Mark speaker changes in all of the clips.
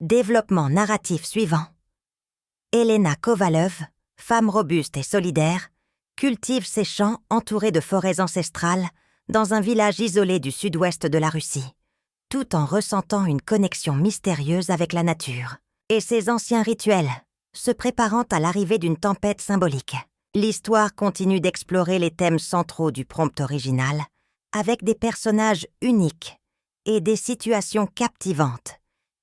Speaker 1: Développement narratif suivant. Elena Kovalov, femme robuste et solidaire, cultive ses champs entourés de forêts ancestrales dans un village isolé du sud-ouest de la Russie, tout en ressentant une connexion mystérieuse avec la nature et ses anciens rituels, se préparant à l'arrivée d'une tempête symbolique. L'histoire continue d'explorer les thèmes centraux du prompt original, avec des personnages uniques et des situations captivantes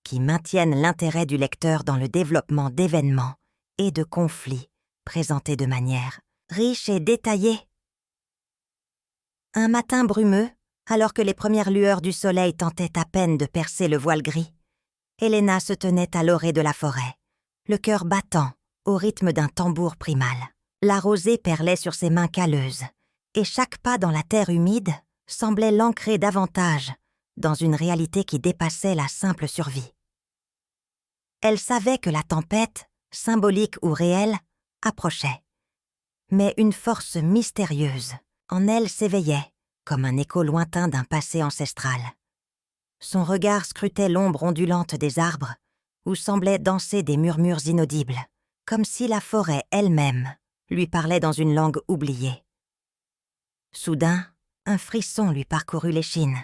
Speaker 1: qui maintiennent l'intérêt du lecteur dans le développement d'événements et de conflits présentés de manière riche et détaillée. Un matin brumeux, alors que les premières lueurs du soleil tentaient à peine de percer le voile gris, Elena se tenait à l'orée de la forêt, le cœur battant au rythme d'un tambour primal. La rosée perlait sur ses mains calleuses, et chaque pas dans la terre humide semblait l'ancrer davantage dans une réalité qui dépassait la simple survie. Elle savait que la tempête, symbolique ou réelle, approchait. Mais une force mystérieuse en elle s'éveillait, comme un écho lointain d'un passé ancestral. Son regard scrutait l'ombre ondulante des arbres, où semblaient danser des murmures inaudibles, comme si la forêt elle-même lui parlait dans une langue oubliée. Soudain, un frisson lui parcourut l'échine,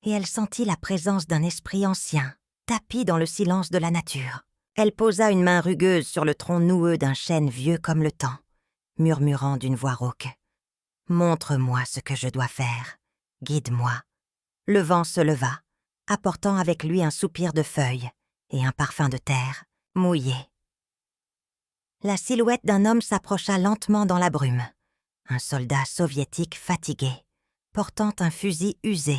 Speaker 1: et elle sentit la présence d'un esprit ancien, tapi dans le silence de la nature. Elle posa une main rugueuse sur le tronc noueux d'un chêne vieux comme le temps, murmurant d'une voix rauque. « Montre-moi ce que je dois faire. Guide-moi. » Le vent se leva, apportant avec lui un soupir de feuilles et un parfum de terre, mouillée. La silhouette d'un homme s'approcha lentement dans la brume. Un soldat soviétique fatigué, portant un fusil usé.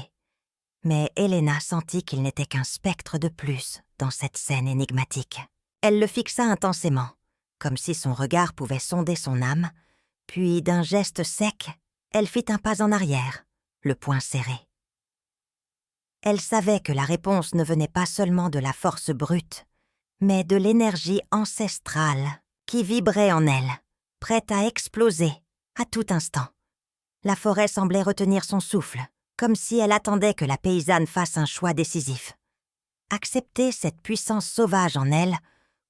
Speaker 1: Mais Elena sentit qu'il n'était qu'un spectre de plus dans cette scène énigmatique. Elle le fixa intensément, comme si son regard pouvait sonder son âme, puis d'un geste sec, elle fit un pas en arrière, le poing serré. Elle savait que la réponse ne venait pas seulement de la force brute, mais de l'énergie ancestrale qui vibrait en elle, prête à exploser à tout instant. La forêt semblait retenir son souffle, comme si elle attendait que la paysanne fasse un choix décisif. Accepter cette puissance sauvage en elle,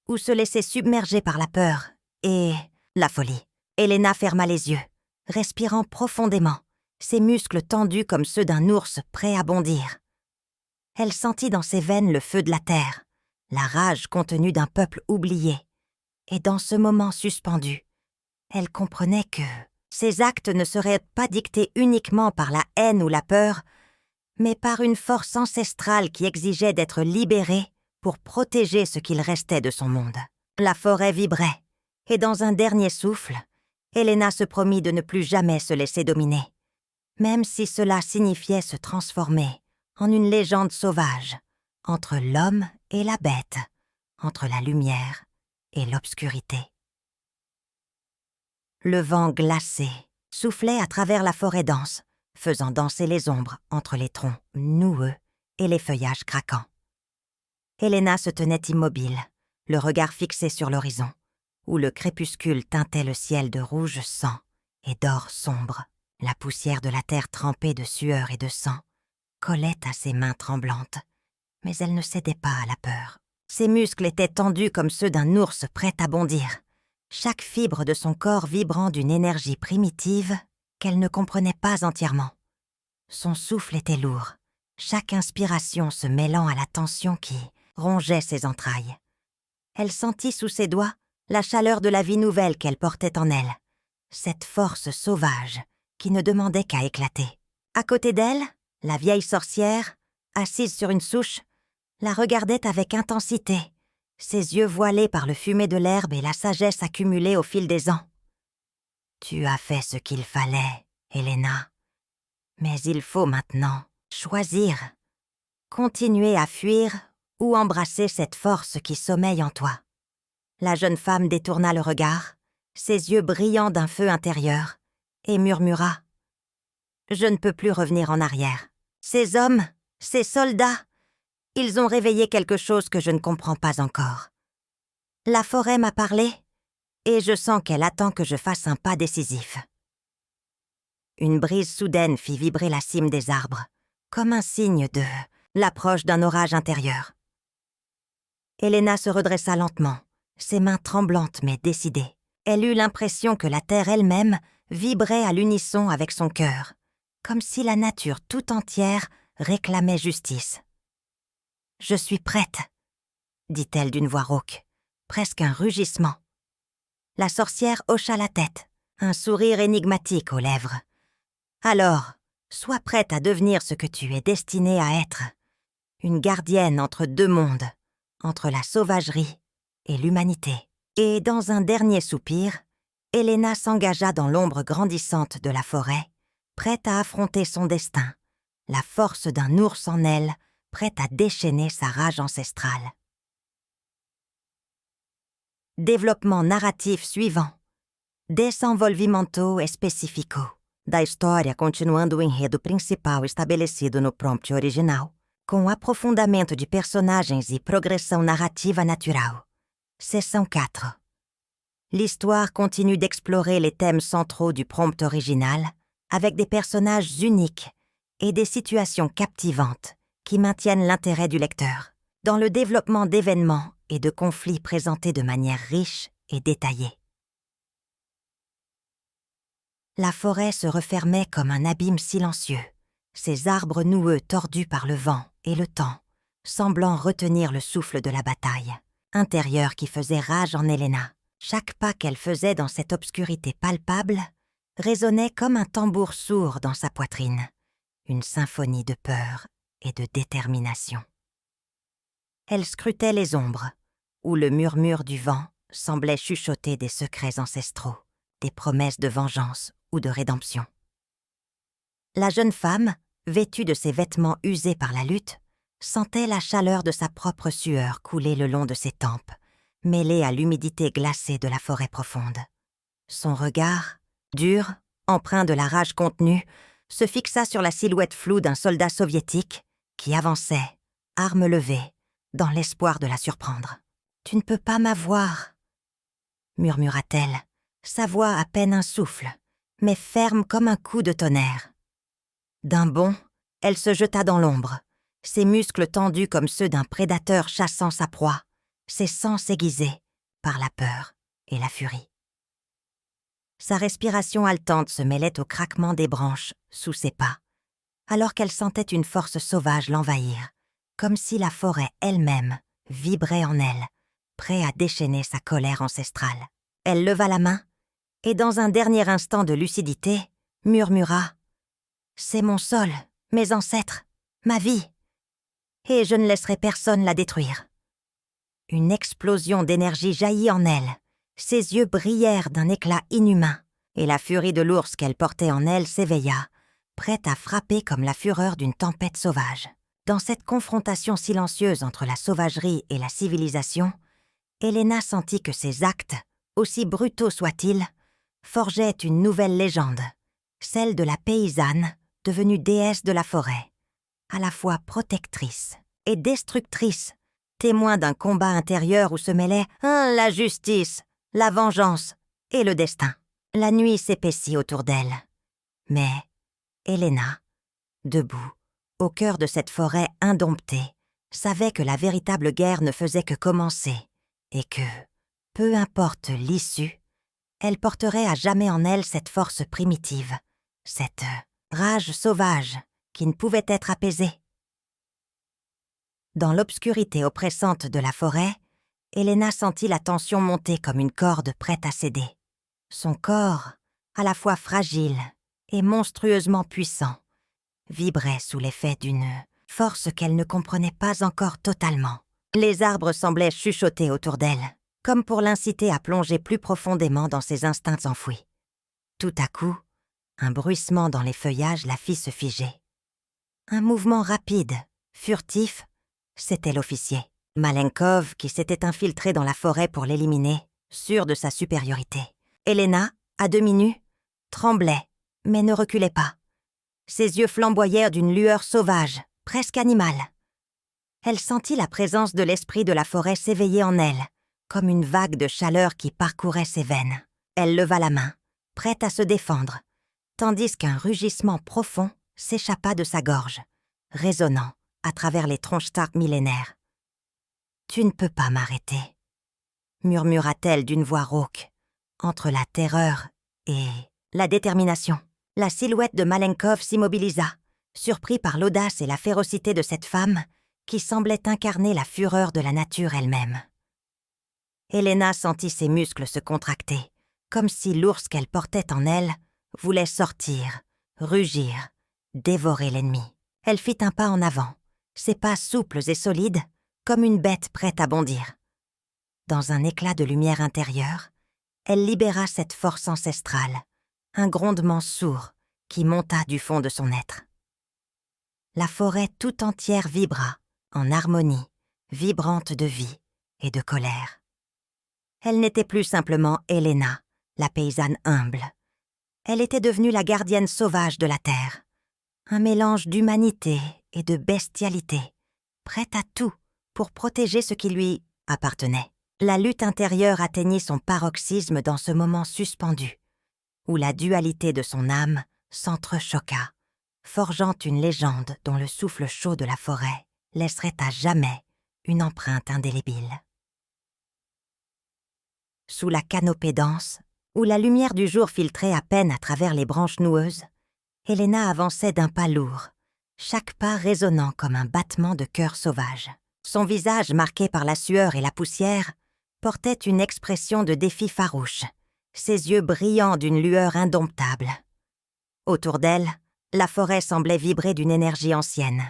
Speaker 1: ou se laisser submerger par la peur et la folie. Elena ferma les yeux, respirant profondément, ses muscles tendus comme ceux d'un ours prêt à bondir. Elle sentit dans ses veines le feu de la terre, la rage contenue d'un peuple oublié. Et dans ce moment suspendu, elle comprenait que ses actes ne seraient pas dictés uniquement par la haine ou la peur, mais par une force ancestrale qui exigeait d'être libérée pour protéger ce qu'il restait de son monde. La forêt vibrait, et dans un dernier souffle, Elena se promit de ne plus jamais se laisser dominer, même si cela signifiait se transformer en une légende sauvage, entre l'homme et la bête, entre la lumière et l'obscurité. Le vent glacé soufflait à travers la forêt dense, faisant danser les ombres entre les troncs noueux et les feuillages craquants. Elena se tenait immobile, le regard fixé sur l'horizon, où le crépuscule teintait le ciel de rouge sang et d'or sombre. La poussière de la terre trempée de sueur et de sang collait à ses mains tremblantes, mais elle ne cédait pas à la peur. Ses muscles étaient tendus comme ceux d'un ours prêt à bondir, chaque fibre de son corps vibrant d'une énergie primitive qu'elle ne comprenait pas entièrement. Son souffle était lourd, chaque inspiration se mêlant à la tension qui rongeait ses entrailles. Elle sentit sous ses doigts la chaleur de la vie nouvelle qu'elle portait en elle, cette force sauvage qui ne demandait qu'à éclater. À côté d'elle, la vieille sorcière, assise sur une souche, la regardait avec intensité, ses yeux voilés par le fumet de l'herbe et la sagesse accumulée au fil des ans. « Tu as fait ce qu'il fallait, Elena. Mais il faut maintenant choisir, continuer à fuir ou embrasser cette force qui sommeille en toi. » La jeune femme détourna le regard, ses yeux brillants d'un feu intérieur, et murmura « Je ne peux plus revenir en arrière. Ces hommes, ces soldats, ils ont réveillé quelque chose que je ne comprends pas encore. La forêt m'a parlé, et je sens qu'elle attend que je fasse un pas décisif. » Une brise soudaine fit vibrer la cime des arbres, comme un signe de l'approche d'un orage intérieur. Elena se redressa lentement, ses mains tremblantes mais décidées. Elle eut l'impression que la terre elle-même vibrait à l'unisson avec son cœur, comme si la nature tout entière réclamait justice. « Je suis prête », dit-elle d'une voix rauque, presque un rugissement. La sorcière hocha la tête, un sourire énigmatique aux lèvres. « Alors, sois prête à devenir ce que tu es destinée à être, une gardienne entre deux mondes, entre la sauvagerie et l'humanité. » Et dans un dernier soupir, Elena s'engagea dans l'ombre grandissante de la forêt, prête à affronter son destin, la force d'un ours en elle, prête à déchaîner sa rage ancestrale. Développement narratif suivant. Desenvolvimento específico. Da história continuando o enredo principal estabelecido no prompt original, com aprofundamento de personagens e progressão narrativa natural. Seção 4. L'histoire continue d'explorer les thèmes centraux du prompt original, avec des personnages uniques et des situations captivantes qui maintiennent l'intérêt du lecteur, dans le développement d'événements et de conflits présentés de manière riche et détaillée. La forêt se refermait comme un abîme silencieux, ses arbres noueux tordus par le vent et le temps, semblant retenir le souffle de la bataille, intérieure qui faisait rage en Elena. Chaque pas qu'elle faisait dans cette obscurité palpable résonnait comme un tambour sourd dans sa poitrine, une symphonie de peur et de détermination. Elle scrutait les ombres, où le murmure du vent semblait chuchoter des secrets ancestraux, des promesses de vengeance ou de rédemption. La jeune femme, vêtue de ses vêtements usés par la lutte, sentait la chaleur de sa propre sueur couler le long de ses tempes, mêlée à l'humidité glacée de la forêt profonde. Son regard, dur, empreint de la rage contenue, se fixa sur la silhouette floue d'un soldat soviétique qui avançait, arme levée, dans l'espoir de la surprendre. « Tu ne peux pas m'avoir » murmura-t-elle, sa voix à peine un souffle, mais ferme comme un coup de tonnerre. D'un bond, elle se jeta dans l'ombre, ses muscles tendus comme ceux d'un prédateur chassant sa proie, ses sens aiguisés par la peur et la furie. Sa respiration haletante se mêlait au craquement des branches sous ses pas, alors qu'elle sentait une force sauvage l'envahir, comme si la forêt elle-même vibrait en elle, prêt à déchaîner sa colère ancestrale. Elle leva la main et, dans un dernier instant de lucidité, murmura « C'est mon sol, mes ancêtres, ma vie, et je ne laisserai personne la détruire. » Une explosion d'énergie jaillit en elle, ses yeux brillèrent d'un éclat inhumain, et la furie de l'ours qu'elle portait en elle s'éveilla, prête à frapper comme la fureur d'une tempête sauvage. Dans cette confrontation silencieuse entre la sauvagerie et la civilisation, Elena sentit que ses actes, aussi brutaux soient-ils, forgeaient une nouvelle légende, celle de la paysanne devenue déesse de la forêt, à la fois protectrice et destructrice, témoin d'un combat intérieur où se mêlaient la justice, la vengeance et le destin. La nuit s'épaissit autour d'elle. Mais Elena, debout, au cœur de cette forêt indomptée, savait que la véritable guerre ne faisait que commencer et que, peu importe l'issue, elle porterait à jamais en elle cette force primitive, cette rage sauvage qui ne pouvait être apaisée. Dans l'obscurité oppressante de la forêt, Elena sentit la tension monter comme une corde prête à céder. Son corps, à la fois fragile et monstrueusement puissant, vibrait sous l'effet d'une force qu'elle ne comprenait pas encore totalement. Les arbres semblaient chuchoter autour d'elle, comme pour l'inciter à plonger plus profondément dans ses instincts enfouis. Tout à coup, un bruissement dans les feuillages la fit se figer. Un mouvement rapide, furtif, c'était l'officier, Malenkov, qui s'était infiltré dans la forêt pour l'éliminer, sûr de sa supériorité. Elena, à demi nue, tremblait, mais ne reculait pas. Ses yeux flamboyèrent d'une lueur sauvage, presque animale. Elle sentit la présence de l'esprit de la forêt s'éveiller en elle, comme une vague de chaleur qui parcourait ses veines. Elle leva la main, prête à se défendre, tandis qu'un rugissement profond s'échappa de sa gorge, résonnant à travers les tronches d'arbres millénaires. Tu ne peux pas m'arrêter, murmura-t-elle d'une voix rauque, entre la terreur et la détermination. La silhouette de Malenkov s'immobilisa, surpris par l'audace et la férocité de cette femme qui semblait incarner la fureur de la nature elle-même. Helena sentit ses muscles se contracter, comme si l'ours qu'elle portait en elle voulait sortir, rugir, dévorer l'ennemi. Elle fit un pas en avant, ses pas souples et solides, comme une bête prête à bondir. Dans un éclat de lumière intérieure, elle libéra cette force ancestrale, un grondement sourd qui monta du fond de son être. La forêt tout entière vibra, en harmonie, vibrante de vie et de colère. Elle n'était plus simplement Helena, la paysanne humble. Elle était devenue la gardienne sauvage de la terre, un mélange d'humanité et de bestialité, prête à tout pour protéger ce qui lui appartenait. La lutte intérieure atteignit son paroxysme dans ce moment suspendu, où la dualité de son âme s'entrechoqua, forgeant une légende dont le souffle chaud de la forêt laisserait à jamais une empreinte indélébile. Sous la canopée dense, où la lumière du jour filtrait à peine à travers les branches noueuses, Helena avançait d'un pas lourd, chaque pas résonnant comme un battement de cœur sauvage. Son visage, marqué par la sueur et la poussière, portait une expression de défi farouche, ses yeux brillants d'une lueur indomptable. Autour d'elle, la forêt semblait vibrer d'une énergie ancienne,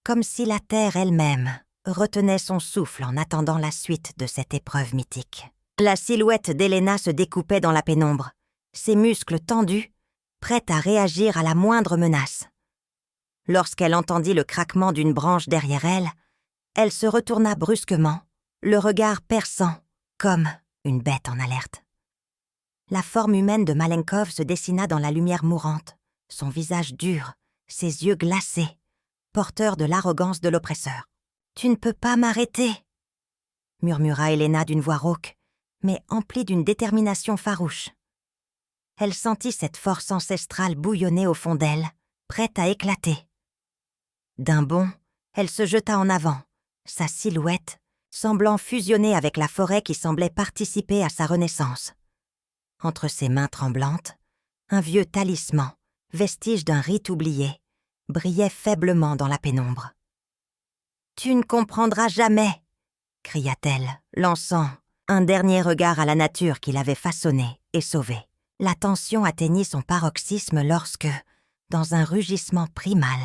Speaker 1: comme si la terre elle-même retenait son souffle en attendant la suite de cette épreuve mythique. La silhouette d'Helena se découpait dans la pénombre, ses muscles tendus, prête à réagir à la moindre menace. Lorsqu'elle entendit le craquement d'une branche derrière elle, elle se retourna brusquement, le regard perçant, comme une bête en alerte. La forme humaine de Malenkov se dessina dans la lumière mourante, son visage dur, ses yeux glacés, porteurs de l'arrogance de l'oppresseur. « Tu ne peux pas m'arrêter !» murmura Helena d'une voix rauque, mais emplie d'une détermination farouche. Elle sentit cette force ancestrale bouillonner au fond d'elle, prête à éclater. D'un bond, elle se jeta en avant, sa silhouette semblant fusionner avec la forêt qui semblait participer à sa renaissance. Entre ses mains tremblantes, un vieux talisman, vestige d'un rite oublié, brillait faiblement dans la pénombre. « Tu ne comprendras jamais !» cria-t-elle, lançant un dernier regard à la nature qui l'avait façonnée et sauvée. La tension atteignit son paroxysme lorsque, dans un rugissement primal,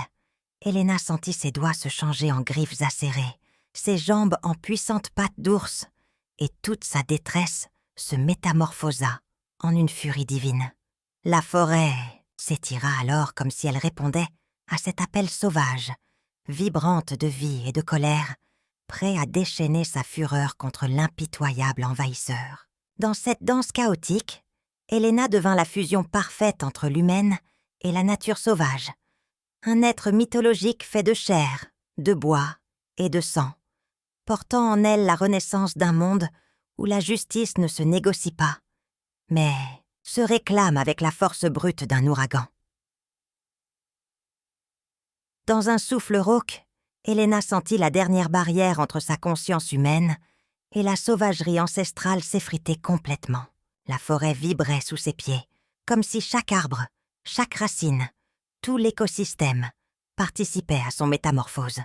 Speaker 1: Helena sentit ses doigts se changer en griffes acérées, ses jambes en puissantes pattes d'ours, et toute sa détresse se métamorphosa en une furie divine. La forêt s'étira alors comme si elle répondait à cet appel sauvage, vibrante de vie et de colère, prêt à déchaîner sa fureur contre l'impitoyable envahisseur. Dans cette danse chaotique, Helena devint la fusion parfaite entre l'humaine et la nature sauvage, un être mythologique fait de chair, de bois et de sang, portant en elle la renaissance d'un monde où la justice ne se négocie pas, mais se réclame avec la force brute d'un ouragan. Dans un souffle rauque, Helena sentit la dernière barrière entre sa conscience humaine et la sauvagerie ancestrale s'effriter complètement. La forêt vibrait sous ses pieds, comme si chaque arbre, chaque racine, tout l'écosystème participait à son métamorphose.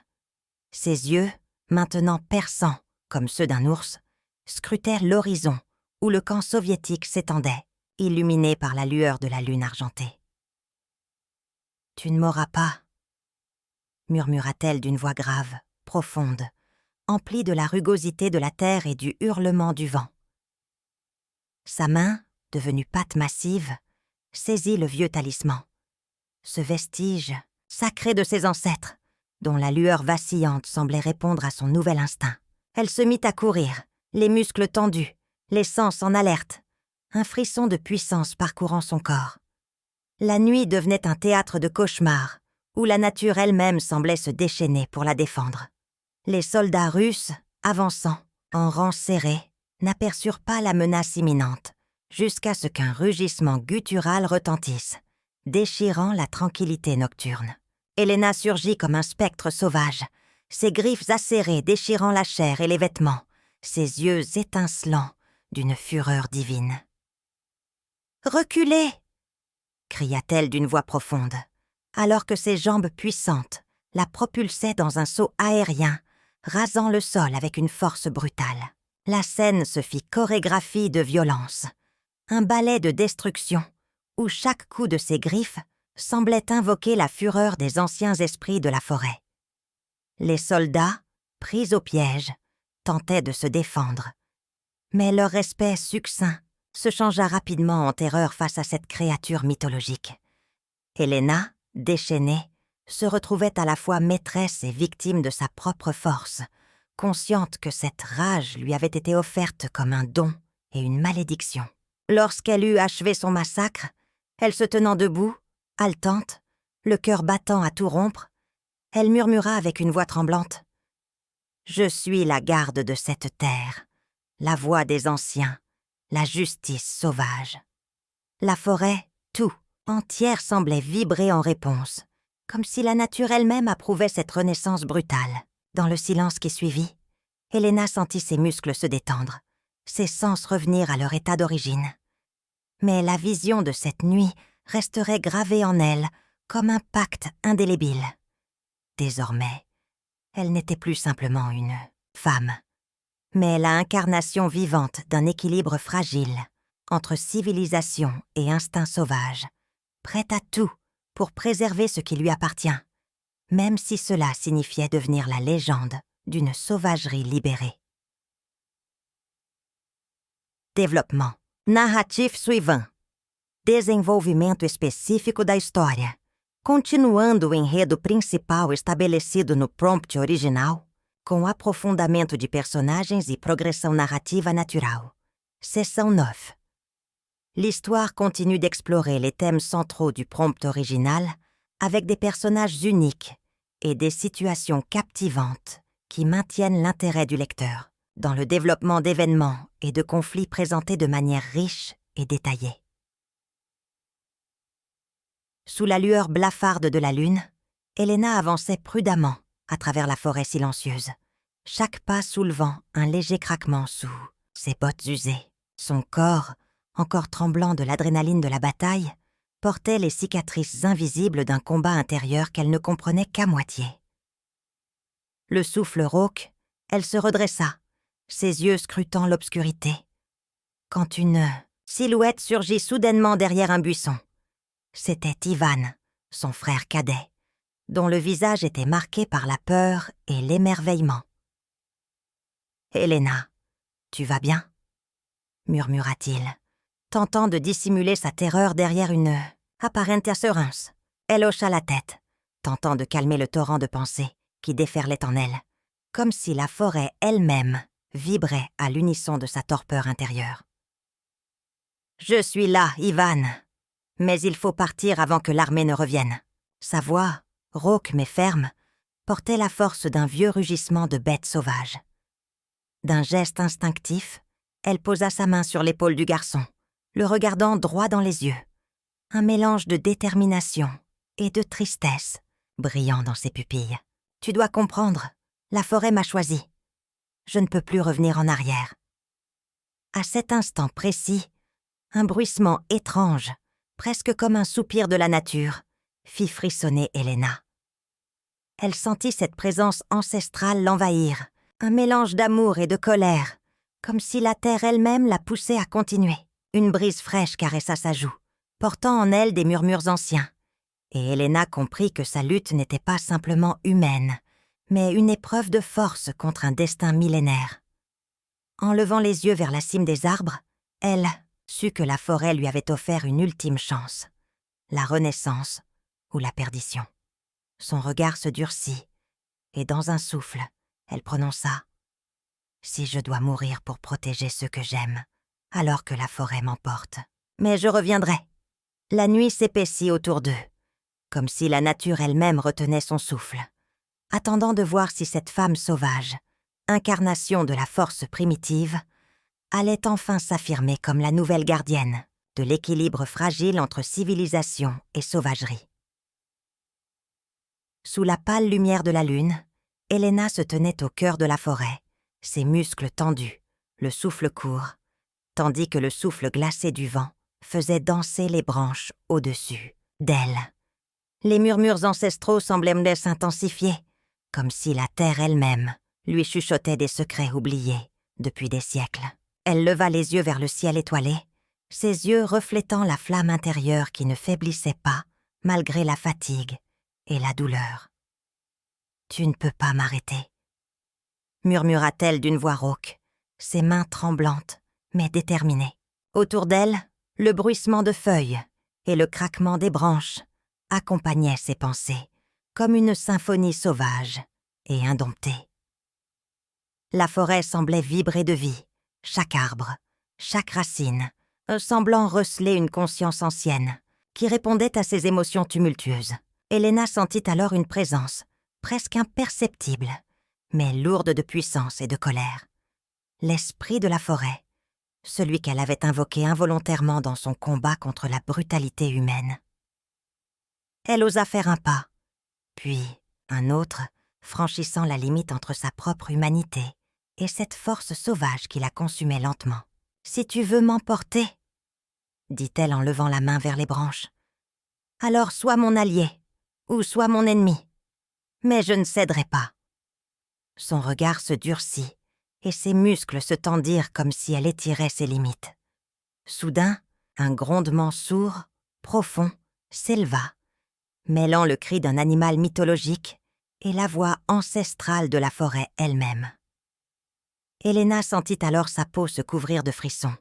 Speaker 1: Ses yeux, maintenant perçants comme ceux d'un ours, scrutèrent l'horizon où le camp soviétique s'étendait, illuminé par la lueur de la lune argentée. « Tu ne m'auras pas » murmura-t-elle d'une voix grave, profonde, emplie de la rugosité de la terre et du hurlement du vent. Sa main, devenue patte massive, saisit le vieux talisman, ce vestige sacré de ses ancêtres, dont la lueur vacillante semblait répondre à son nouvel instinct. Elle se mit à courir, les muscles tendus, les sens en alerte, un frisson de puissance parcourant son corps. La nuit devenait un théâtre de cauchemars, où la nature elle-même semblait se déchaîner pour la défendre. Les soldats russes, avançant, en rang serré, n'aperçurent pas la menace imminente, jusqu'à ce qu'un rugissement guttural retentisse, déchirant la tranquillité nocturne. Helena surgit comme un spectre sauvage, ses griffes acérées déchirant la chair et les vêtements, ses yeux étincelants d'une fureur divine. « Reculez !» cria-t-elle d'une voix profonde, alors que ses jambes puissantes la propulsaient dans un saut aérien, rasant le sol avec une force brutale. La scène se fit chorégraphie de violence, un ballet de destruction, où chaque coup de ses griffes semblait invoquer la fureur des anciens esprits de la forêt. Les soldats, pris au piège, tentaient de se défendre, mais leur respect succinct se changea rapidement en terreur face à cette créature mythologique. Helena, déchaînée, se retrouvait à la fois maîtresse et victime de sa propre force, consciente que cette rage lui avait été offerte comme un don et une malédiction. Lorsqu'elle eut achevé son massacre, elle se tenant debout, haletante, le cœur battant à tout rompre, elle murmura avec une voix tremblante : « Je suis la garde de cette terre, la voix des anciens, la justice sauvage. » La forêt, tout, entière semblait vibrer en réponse, comme si la nature elle-même approuvait cette renaissance brutale. Dans le silence qui suivit, Helena sentit ses muscles se détendre, ses sens revenir à leur état d'origine. Mais la vision de cette nuit resterait gravée en elle comme un pacte indélébile. Désormais, elle n'était plus simplement une femme, mais la incarnation vivante d'un équilibre fragile entre civilisation et instinct sauvage, prête à tout pour préserver ce qui lui appartient, même si cela signifiait devenir la légende d'une sauvagerie libérée. Développement. Narratif suivant. Desenvolvimento específico da história. Continuando o enredo principal estabelecido no prompt original, com aprofundamento de personagens e progressão narrativa natural. Seção 9. L'histoire continue d'explorer les thèmes centraux du prompt original avec des personnages uniques et des situations captivantes qui maintiennent l'intérêt du lecteur dans le développement d'événements et de conflits présentés de manière riche et détaillée. Sous la lueur blafarde de la lune, Helena avançait prudemment à travers la forêt silencieuse, chaque pas soulevant un léger craquement sous ses bottes usées. Son corps, encore tremblant de l'adrénaline de la bataille, portait les cicatrices invisibles d'un combat intérieur qu'elle ne comprenait qu'à moitié. Le souffle rauque, elle se redressa, ses yeux scrutant l'obscurité, quand une silhouette surgit soudainement derrière un buisson. C'était Ivan, son frère cadet, dont le visage était marqué par la peur et l'émerveillement. « Helena, tu vas bien ?» murmura-t-il, tentant de dissimuler sa terreur derrière une apparente assurance. Elle hocha la tête, tentant de calmer le torrent de pensées qui déferlait en elle, comme si la forêt elle-même vibrait à l'unisson de sa torpeur intérieure. « Je suis là, Ivan, mais il faut partir avant que l'armée ne revienne. » Sa voix, rauque mais ferme, portait la force d'un vieux rugissement de bête sauvage. D'un geste instinctif, elle posa sa main sur l'épaule du garçon, le regardant droit dans les yeux. Un mélange de détermination et de tristesse brillant dans ses pupilles. « Tu dois comprendre, la forêt m'a choisi. Je ne peux plus revenir en arrière. » À cet instant précis, un bruissement étrange, presque comme un soupir de la nature, fit frissonner Helena. Elle sentit cette présence ancestrale l'envahir, un mélange d'amour et de colère, comme si la terre elle-même la poussait à continuer. Une brise fraîche caressa sa joue, portant en elle des murmures anciens, et Helena comprit que sa lutte n'était pas simplement humaine, mais une épreuve de force contre un destin millénaire. En levant les yeux vers la cime des arbres, elle sut que la forêt lui avait offert une ultime chance, la renaissance ou la perdition. Son regard se durcit, et dans un souffle, elle prononça « Si je dois mourir pour protéger ceux que j'aime, alors que la forêt m'emporte. Mais je reviendrai. » La nuit s'épaissit autour d'eux, comme si la nature elle-même retenait son souffle, attendant de voir si cette femme sauvage, incarnation de la force primitive, allait enfin s'affirmer comme la nouvelle gardienne de l'équilibre fragile entre civilisation et sauvagerie. Sous la pâle lumière de la lune, Elena se tenait au cœur de la forêt, ses muscles tendus, le souffle court, tandis que le souffle glacé du vent faisait danser les branches au-dessus d'elle. Les murmures ancestraux semblaient s'intensifier, comme si la terre elle-même lui chuchotait des secrets oubliés depuis des siècles. Elle leva les yeux vers le ciel étoilé, ses yeux reflétant la flamme intérieure qui ne faiblissait pas malgré la fatigue et la douleur. « Tu ne peux pas m'arrêter » murmura-t-elle d'une voix rauque, ses mains tremblantes mais déterminées. Autour d'elle, le bruissement de feuilles et le craquement des branches accompagnaient ses pensées comme une symphonie sauvage et indomptée. La forêt semblait vibrer de vie, chaque arbre, chaque racine, semblant receler une conscience ancienne qui répondait à ses émotions tumultueuses. Elena sentit alors une présence, presque imperceptible, mais lourde de puissance et de colère. L'esprit de la forêt, celui qu'elle avait invoqué involontairement dans son combat contre la brutalité humaine. Elle osa faire un pas, puis un autre, franchissant la limite entre sa propre humanité et cette force sauvage qui la consumait lentement. « Si tu veux m'emporter, » dit-elle en levant la main vers les branches, « alors sois mon allié, ou sois mon ennemi, mais je ne céderai pas. » Son regard se durcit, et ses muscles se tendirent comme si elle étirait ses limites. Soudain, un grondement sourd, profond, s'éleva, mêlant le cri d'un animal mythologique et la voix ancestrale de la forêt elle-même. Elena sentit alors sa peau se couvrir de frissons,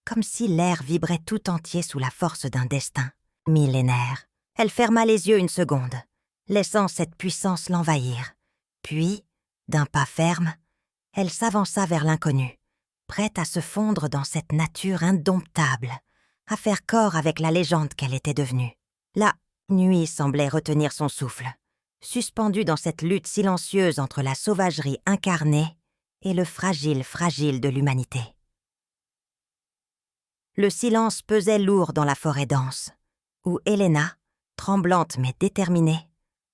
Speaker 1: comme si l'air vibrait tout entier sous la force d'un destin millénaire. Elle ferma les yeux une seconde, laissant cette puissance l'envahir. Puis, d'un pas ferme, elle s'avança vers l'inconnu, prête à se fondre dans cette nature indomptable, à faire corps avec la légende qu'elle était devenue. La nuit semblait retenir son souffle, suspendue dans cette lutte silencieuse entre la sauvagerie incarnée et le fragile de l'humanité. Le silence pesait lourd dans la forêt dense, où Elena, tremblante mais déterminée,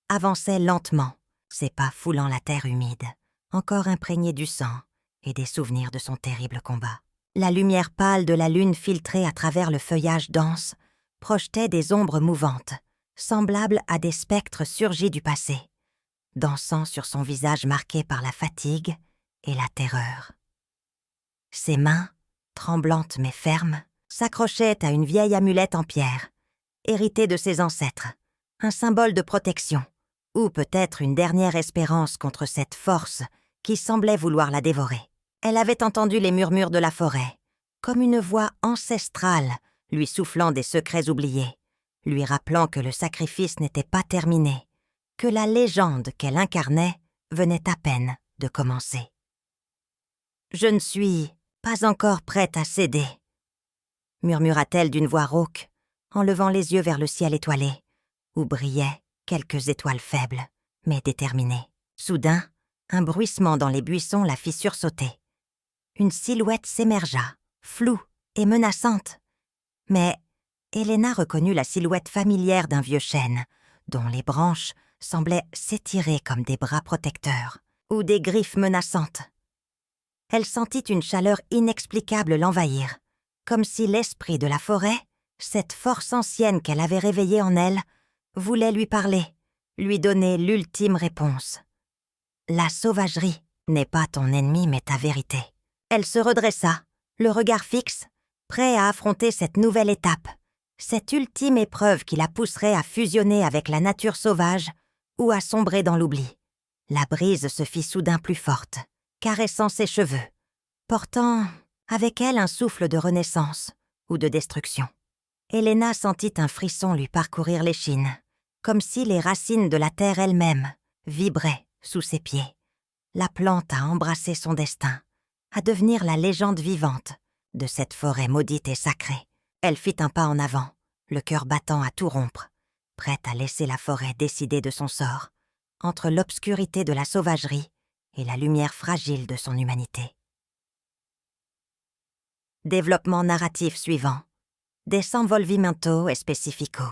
Speaker 1: avançait lentement, ses pas foulant la terre humide, encore imprégnée du sang et des souvenirs de son terrible combat. La lumière pâle de la lune filtrée à travers le feuillage dense projetait des ombres mouvantes, semblables à des spectres surgis du passé, dansant sur son visage marqué par la fatigue et la terreur. Ses mains, tremblantes mais fermes, s'accrochaient à une vieille amulette en pierre, héritée de ses ancêtres, un symbole de protection, ou peut-être une dernière espérance contre cette force qui semblait vouloir la dévorer. Elle avait entendu les murmures de la forêt, comme une voix ancestrale lui soufflant des secrets oubliés, lui rappelant que le sacrifice n'était pas terminé, que la légende qu'elle incarnait venait à peine de commencer. « Je ne suis pas encore prête à céder », murmura-t-elle d'une voix rauque, en levant les yeux vers le ciel étoilé, où brillaient quelques étoiles faibles, mais déterminées. Soudain, un bruissement dans les buissons la fit sursauter. Une silhouette s'émergea, floue et menaçante. Mais Elena reconnut la silhouette familière d'un vieux chêne, dont les branches semblaient s'étirer comme des bras protecteurs, ou des griffes menaçantes. Elle sentit une chaleur inexplicable l'envahir, comme si l'esprit de la forêt, cette force ancienne qu'elle avait réveillée en elle, voulait lui parler, lui donner l'ultime réponse. La sauvagerie n'est pas ton ennemi mais ta vérité. Elle se redressa, le regard fixe, prêt à affronter cette nouvelle étape, cette ultime épreuve qui la pousserait à fusionner avec la nature sauvage ou à sombrer dans l'oubli. La brise se fit soudain plus forte, caressant ses cheveux, portant avec elle un souffle de renaissance ou de destruction. Elena sentit un frisson lui parcourir l'échine, comme si les racines de la terre elle-même vibraient sous ses pieds, l'appelant à embrasser son destin, à devenir la légende vivante de cette forêt maudite et sacrée. Elle fit un pas en avant, le cœur battant à tout rompre, prête à laisser la forêt décider de son sort, entre l'obscurité de la sauvagerie et la lumière fragile de son humanité. Développement narratif suivant. Desenvolvimento específico.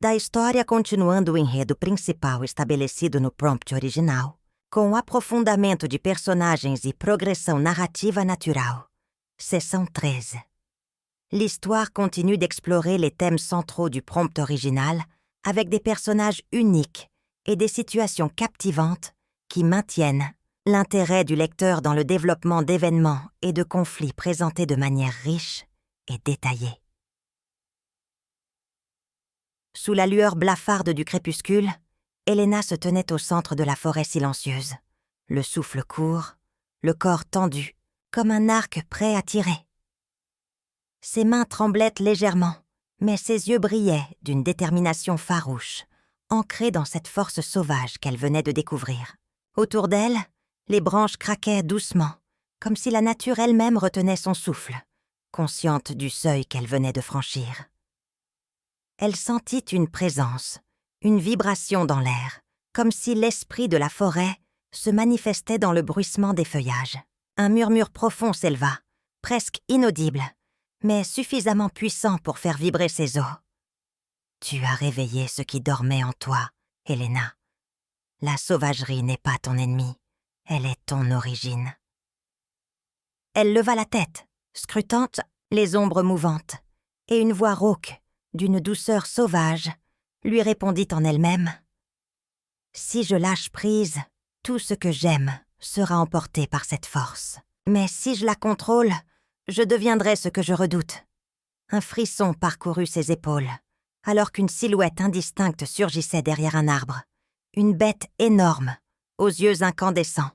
Speaker 1: Da história continuando o enredo principal estabelecido no prompt original, com aprofundamento de personnages e progressão narrativa natural. Seção 13. L'histoire continue d'explorer les thèmes centraux du prompt original avec des personnages uniques et des situations captivantes qui maintiennent l'intérêt du lecteur dans le développement d'événements et de conflits présentés de manière riche et détaillée. Sous la lueur blafarde du crépuscule, Helena se tenait au centre de la forêt silencieuse, le souffle court, le corps tendu, comme un arc prêt à tirer. Ses mains tremblaient légèrement, mais ses yeux brillaient d'une détermination farouche, ancrée dans cette force sauvage qu'elle venait de découvrir. Autour d'elle, les branches craquaient doucement, comme si la nature elle-même retenait son souffle, consciente du seuil qu'elle venait de franchir. Elle sentit une présence, une vibration dans l'air, comme si l'esprit de la forêt se manifestait dans le bruissement des feuillages. Un murmure profond s'éleva, presque inaudible, mais suffisamment puissant pour faire vibrer ses os. « Tu as réveillé ce qui dormait en toi, Helena. La sauvagerie n'est pas ton ennemi, elle est ton origine. » Elle leva la tête, scrutant les ombres mouvantes, et une voix rauque, d'une douceur sauvage, lui répondit en elle-même « Si je lâche prise, tout ce que j'aime sera emporté par cette force. Mais si je la contrôle, je deviendrai ce que je redoute. » Un frisson parcourut ses épaules, alors qu'une silhouette indistincte surgissait derrière un arbre. Une bête énorme, aux yeux incandescents,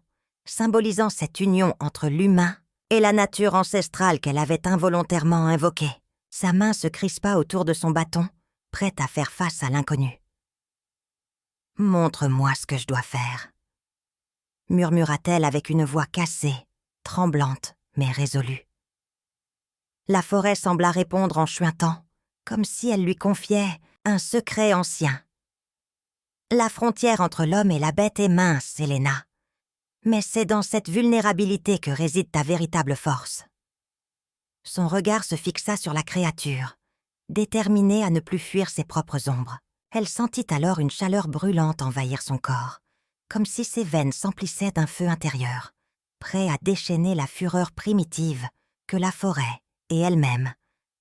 Speaker 1: symbolisant cette union entre l'humain et la nature ancestrale qu'elle avait involontairement invoquée. Sa main se crispa autour de son bâton, prête à faire face à l'inconnu. « Montre-moi ce que je dois faire, » murmura-t-elle avec une voix cassée, tremblante mais résolue. La forêt sembla répondre en chuintant, comme si elle lui confiait un secret ancien. La frontière entre l'homme et la bête est mince, Helena. Mais c'est dans cette vulnérabilité que réside ta véritable force. Son regard se fixa sur la créature, déterminée à ne plus fuir ses propres ombres. Elle sentit alors une chaleur brûlante envahir son corps, comme si ses veines s'emplissaient d'un feu intérieur, prêt à déchaîner la fureur primitive que la forêt et elle-même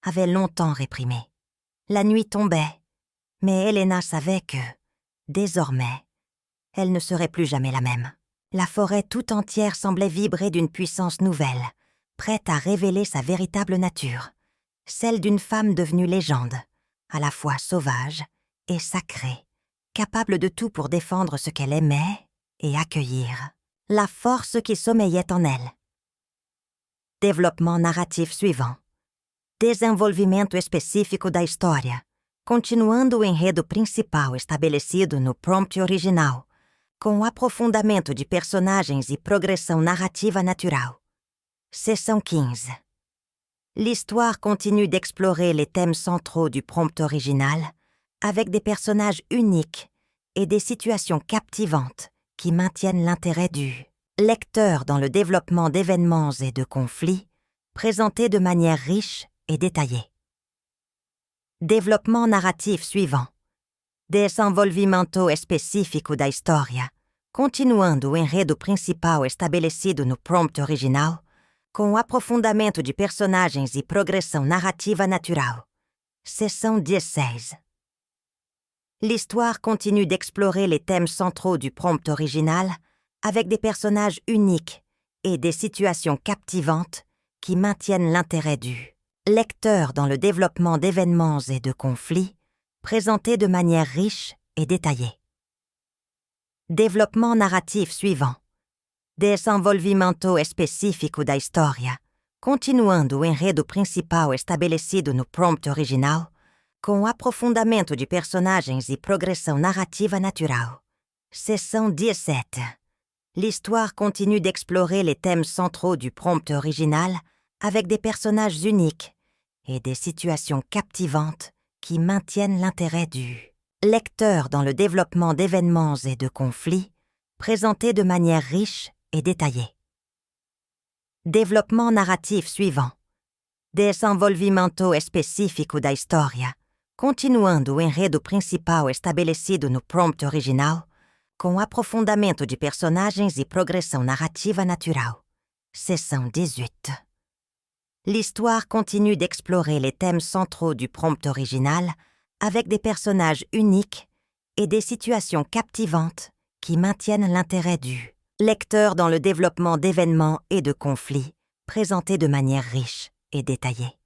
Speaker 1: avaient longtemps réprimée. La nuit tombait, mais Helena savait que, désormais, elle ne serait plus jamais la même. La forêt tout entière semblait vibrer d'une puissance nouvelle, prête à révéler sa véritable nature, celle d'une femme devenue légende, à la fois sauvage et sacrée, capable de tout pour défendre ce qu'elle aimait et accueillir la force qui sommeillait en elle. Développement narratif suivant. Desenvolvimento específico da história, continuando o enredo principal estabelecido no prompt original, com aprofundamento de personagens e progressão narrativa natural. Seção 15. L'histoire continue d'explorer les thèmes centraux du prompt original avec des personnages uniques et des situations captivantes qui maintiennent l'intérêt du lecteur dans le développement d'événements et de conflits présentés de manière riche et détaillée. Développement narratif suivant. Desenvolvimento específico da história, continuando o enredo principal estabelecido no prompt original, com aprofundamento de personagens e progressão narrativa natural. Seção 16. L'histoire continue d'explorer les thèmes centraux du prompt original avec des personnages uniques et des situations captivantes qui maintiennent l'intérêt du lecteur dans le développement d'événements et de conflits présentés de manière riche et détaillée. Développement narratif suivant. Desenvolvimento específico da história, continuando o enredo principal estabelecido no prompt original, com aprofundamento de personagens e progressão narrativa natural. Seção 17. L'histoire continue d'explorer les thèmes centraux du prompt original avec des personnages uniques et des situations captivantes qui maintiennent l'intérêt du lecteur dans le développement d'événements et de conflits présentés de manière riche et détaillée. Développement narratif suivant. Desenvolvimento específico da história, continuando o enredo principal estabelecido no prompt original, com aprofundamento de personagens e progressão narrativa natural. Seção 18. L'histoire continue d'explorer les thèmes centraux du prompt original avec des personnages uniques et des situations captivantes qui maintiennent l'intérêt du lecteur dans le développement d'événements et de conflits présentés de manière riche et détaillée.